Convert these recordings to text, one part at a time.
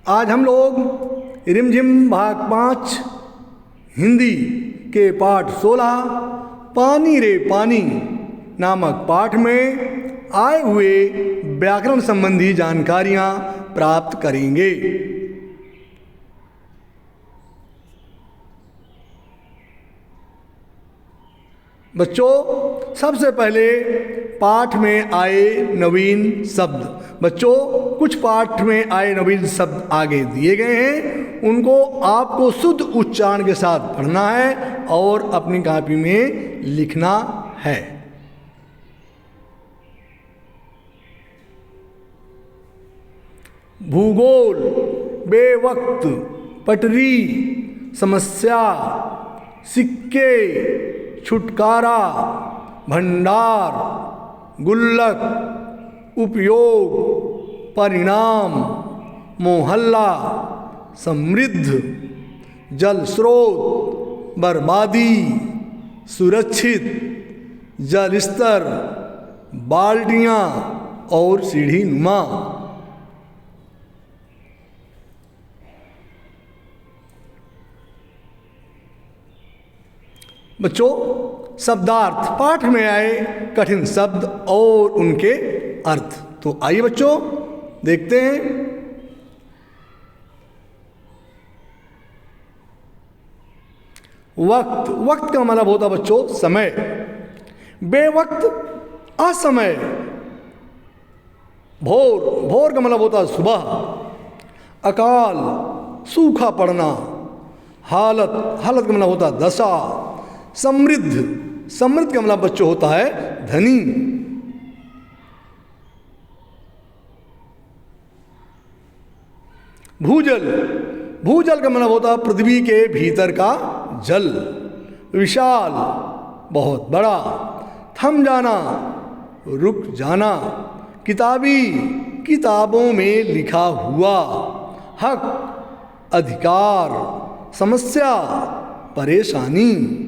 आज हम लोग रिमझिम भाग 5 हिंदी के पाठ 16 पानी रे पानी नामक पाठ में आए हुए व्याकरण संबंधी जानकारियां प्राप्त करेंगे। बच्चों, सबसे पहले पाठ में आए नवीन शब्द। बच्चों, कुछ पाठ में आए नवीन शब्द आगे दिए गए हैं, उनको आपको शुद्ध उच्चारण के साथ पढ़ना है और अपनी कॉपी में लिखना है। भूगोल, बेवक्त, पटरी, समस्या, सिक्के, छुटकारा, भंडार, गुल्लक, उपयोग, परिणाम, मोहल्ला, समृद्ध, जल स्रोत, बर्बादी, सुरक्षित, जल स्तर, बाल्टियाँ और सीढ़ी नुमा। बच्चों, शब्दार्थ, पाठ में आए कठिन शब्द और उनके अर्थ। तो आइए बच्चों देखते हैं। वक्त, वक्त का मतलब होता बच्चों समय। बेवक्त, असमय। भोर, भोर का मतलब होता सुबह। अकाल, सूखा पड़ना। हालत, हालत का मतलब होता दशा। समृद्ध, समृद्ध का मतलब बच्चों होता है धनी। भूजल, भूजल का मतलब होता है पृथ्वी के भीतर का जल। विशाल, बहुत बड़ा। थम जाना, रुक जाना। किताबी, किताबों में लिखा हुआ। हक, अधिकार। समस्या, परेशानी।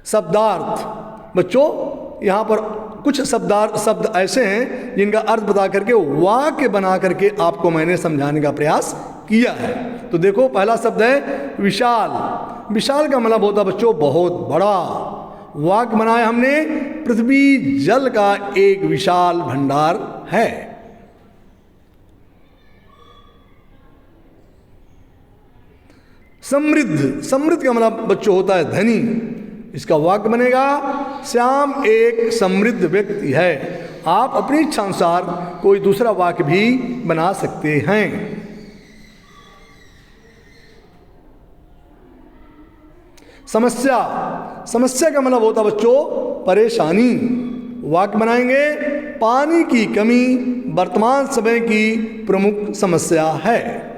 शब्दार्थ, बच्चों यहाँ पर कुछ शब्द ऐसे हैं जिनका अर्थ बता करके वाक्य बना करके आपको मैंने समझाने का प्रयास किया है। तो देखो, पहला शब्द है विशाल। विशाल का मतलब होता बच्चों बहुत बड़ा। वाक्य बनाया हमने, पृथ्वी जल का एक विशाल भंडार है। समृद्ध, समृद्ध का मतलब बच्चों होता है धनी। इसका वाक्य बनेगा, श्याम एक समृद्ध व्यक्ति है। आप अपनी इच्छा अनुसार कोई दूसरा वाक्य भी बना सकते हैं। समस्या, समस्या का मतलब होता बच्चों परेशानी। वाक्य बनाएंगे, पानी की कमी वर्तमान समय की प्रमुख समस्या है।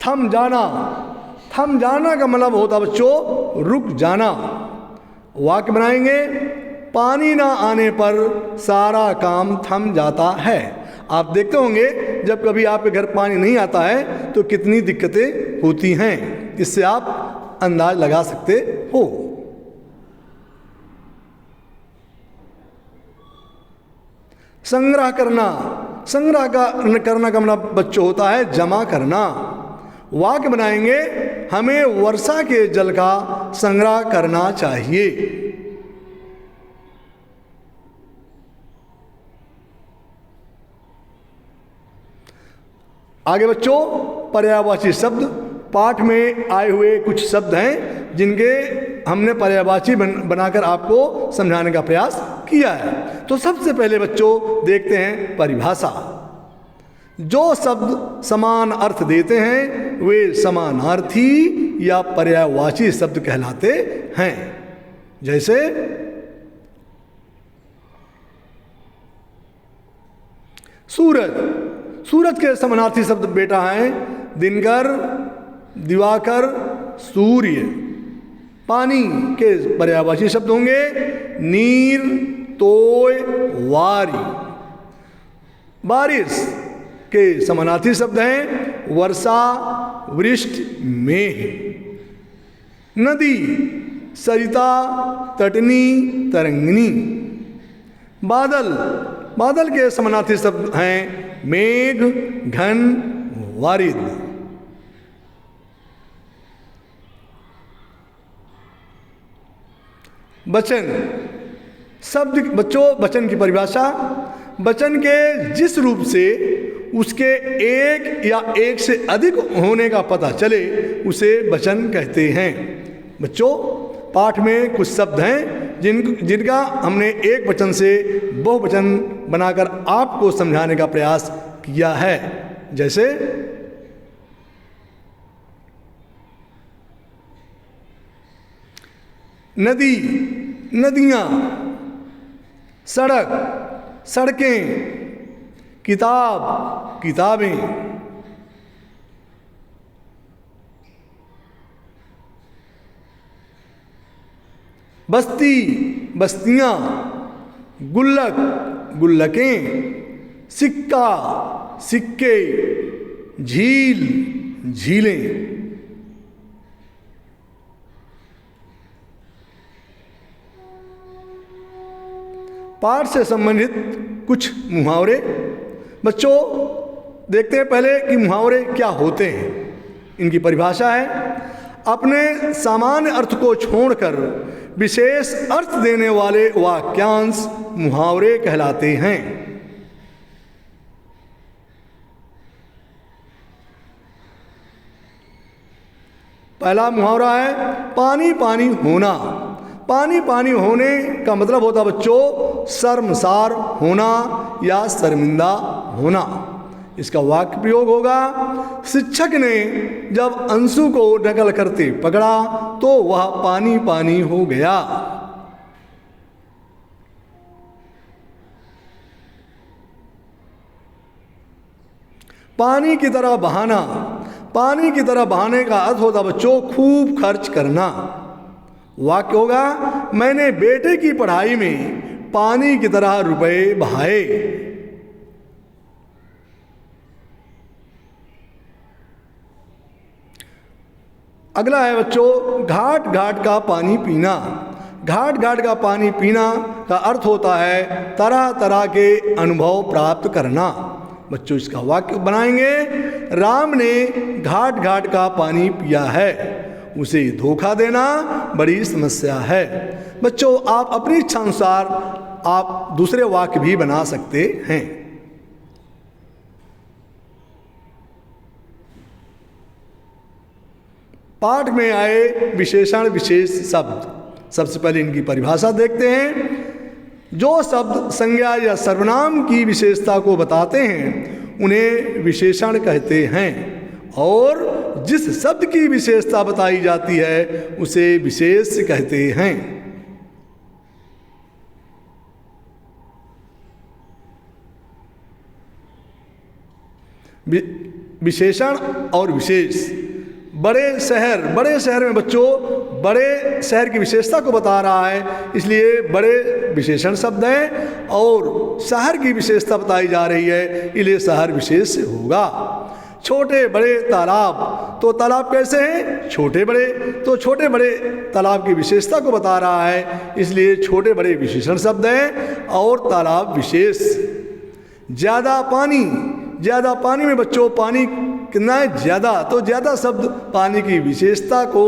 थम जाना, थम जाना का मतलब होता बच्चों रुक जाना। वाक्य बनाएंगे, पानी ना आने पर सारा काम थम जाता है। आप देखते होंगे जब कभी आपके घर पानी नहीं आता है तो कितनी दिक्कतें होती हैं। इससे आप अंदाज लगा सकते हो। संग्रह करना, संग्रह करना का मतलब बच्चों होता है जमा करना। वाक्य बनाएंगे, हमें वर्षा के जल का संग्रह करना चाहिए। आगे बच्चों, पर्यायवाची शब्द। पाठ में आए हुए कुछ शब्द हैं जिनके हमने पर्यायवाची बनाकर आपको समझाने का प्रयास किया है। तो सबसे पहले बच्चों देखते हैं परिभाषा। जो शब्द समान अर्थ देते हैं वे समानार्थी या पर्यायवाची शब्द कहलाते हैं। जैसे सूरज, सूरज के समानार्थी शब्द बेटा हैं दिनकर, दिवाकर, सूर्य। पानी के पर्यायवाची शब्द होंगे नीर, तोय, वारी। बारिश के समानार्थी शब्द हैं वर्षा, वृष्टि, मेघ। नदी सरिता, तटनी, तरंगिणी। बादल, बादल के समानार्थी शब्द हैं मेघ, घन, वारिद। वचन शब्द, बच्चों वचन की परिभाषा, वचन के जिस रूप से उसके एक या एक से अधिक होने का पता चले उसे वचन कहते हैं। बच्चों पाठ में कुछ शब्द हैं जिनका हमने एक वचन से बहुवचन बनाकर आपको समझाने का प्रयास किया है। जैसे नदी, नदियाँ, सड़क, सड़कें, किताब, किताबें। बस्ती, बस्तियाँ, गुल्लक, गुल्लकें, सिक्का, सिक्के, झील, झीलें। पाठ से संबंधित कुछ मुहावरे। बच्चों देखते हैं पहले कि मुहावरे क्या होते हैं। इनकी परिभाषा है अपने सामान्य अर्थ को छोड़कर विशेष अर्थ देने वाले वाक्यांश मुहावरे कहलाते हैं। पहला मुहावरा है पानी पानी होना। पानी पानी होने का मतलब होता बच्चों शर्मसार होना या शर्मिंदा होना। इसका वाक्य प्रयोग होगा शिक्षक ने जब अंशु को नकल करते पकड़ा तो वह पानी पानी हो गया। पानी की तरह बहाना। पानी की तरह बहाने का अर्थ होता बच्चों खूब खर्च करना। वाक्य होगा मैंने बेटे की पढ़ाई में पानी की तरह रुपए बहाए। अगला है बच्चों घाट घाट का पानी पीना। घाट घाट का पानी पीना का अर्थ होता है तरह तरह के अनुभव प्राप्त करना। बच्चों इसका वाक्य बनाएंगे राम ने घाट घाट का पानी पिया है, उसे धोखा देना बड़ी समस्या है। बच्चों आप अपनी इच्छा अनुसार आप दूसरे वाक्य भी बना सकते हैं। पाठ में आए विशेषण विशेष शब्द। सबसे पहले इनकी परिभाषा देखते हैं। जो शब्द संज्ञा या सर्वनाम की विशेषता को बताते हैं उन्हें विशेषण कहते हैं और जिस शब्द की विशेषता बताई जाती है उसे विशेष कहते हैं। विशेषण और विशेष। बड़े शहर में बच्चों बड़े शहर की विशेषता को बता रहा है इसलिए बड़े विशेषण शब्द है और शहर की विशेषता बताई जा रही है इसलिए शहर विशेष होगा। छोटे बड़े तालाब, तो तालाब कैसे हैं छोटे बड़े, तो छोटे बड़े तालाब की विशेषता को बता रहा है इसलिए छोटे बड़े विशेषण शब्द हैं और तालाब विशेष। ज़्यादा पानी, ज़्यादा पानी में बच्चों पानी कितना है ज़्यादा, तो ज़्यादा शब्द पानी की विशेषता को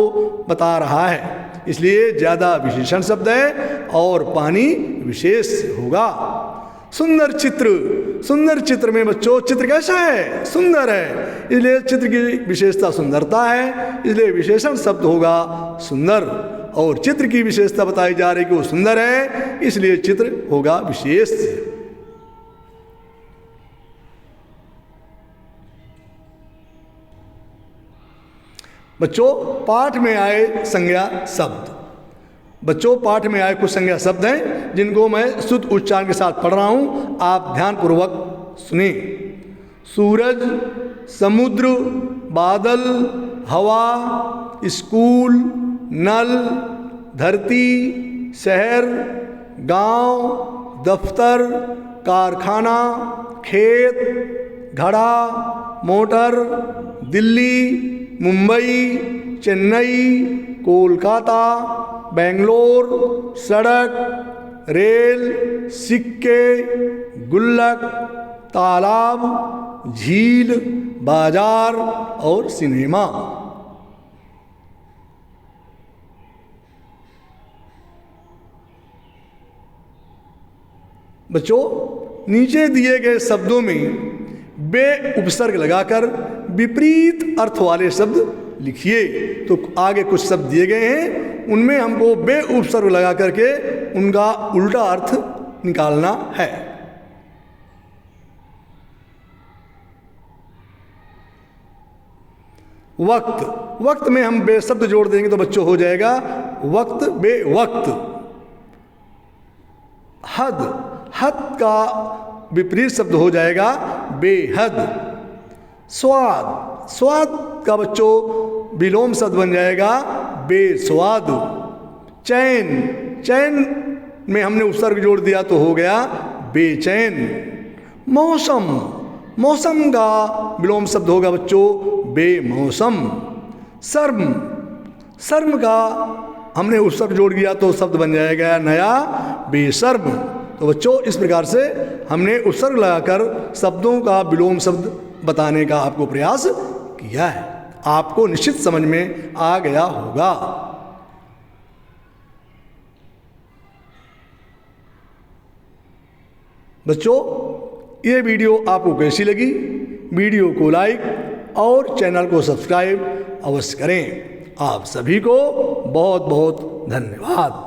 बता रहा है इसलिए ज़्यादा विशेषण शब्द है और पानी विशेष होगा। सुंदर चित्र, सुंदर चित्र में बच्चों चित्र कैसा है सुंदर है इसलिए चित्र की विशेषता सुंदरता है इसलिए विशेषण शब्द होगा सुंदर और चित्र की विशेषता बताई जा रही कि वो सुंदर है इसलिए चित्र होगा विशेष। बच्चों पाठ में आए संज्ञा शब्द। बच्चों पाठ में आए कुछ संज्ञा शब्द हैं जिनको मैं शुद्ध उच्चारण के साथ पढ़ रहा हूँ, आप ध्यानपूर्वक सुने। सूरज, समुद्र, बादल, हवा, स्कूल, नल, धरती, शहर, गांव, दफ्तर, कारखाना, खेत, घड़ा, मोटर, दिल्ली, मुंबई, चेन्नई, कोलकाता, बेंगलोर, सड़क, रेल, सिक्के, गुल्लक, तालाब, झील, बाजार और सिनेमा। बच्चों, नीचे दिए गए शब्दों में बे उपसर्ग लगाकर विपरीत अर्थ वाले शब्द लिखिए। तो आगे कुछ शब्द दिए गए हैं, उनमें हमको बे उपसर्ग लगा करके उनका उल्टा अर्थ निकालना है। वक्त, वक्त में हम बे शब्द जोड़ देंगे तो बच्चों हो जाएगा वक्त बे वक्त। हद, हद का विपरीत शब्द हो जाएगा बेहद। स्वाद, स्वाद का बच्चों विलोम शब्द बन जाएगा बेस्वाद। चैन, चैन में हमने उपसर्ग जोड़ दिया तो हो गया बेचैन। मौसम, मौसम का विलोम शब्द होगा बच्चों बेमौसम। शर्म, शर्म का हमने उपसर्ग जोड़ दिया तो शब्द बन जाएगा नया बेशर्म। तो बच्चों, इस प्रकार से हमने उपसर्ग लगाकर शब्दों का विलोम शब्द बताने का आपको प्रयास किया है। आपको निश्चित समझ में आ गया होगा। बच्चों, ये वीडियो आपको कैसी लगी? वीडियो को लाइक और चैनल को सब्सक्राइब अवश्य करें। आप सभी को बहुत बहुत धन्यवाद।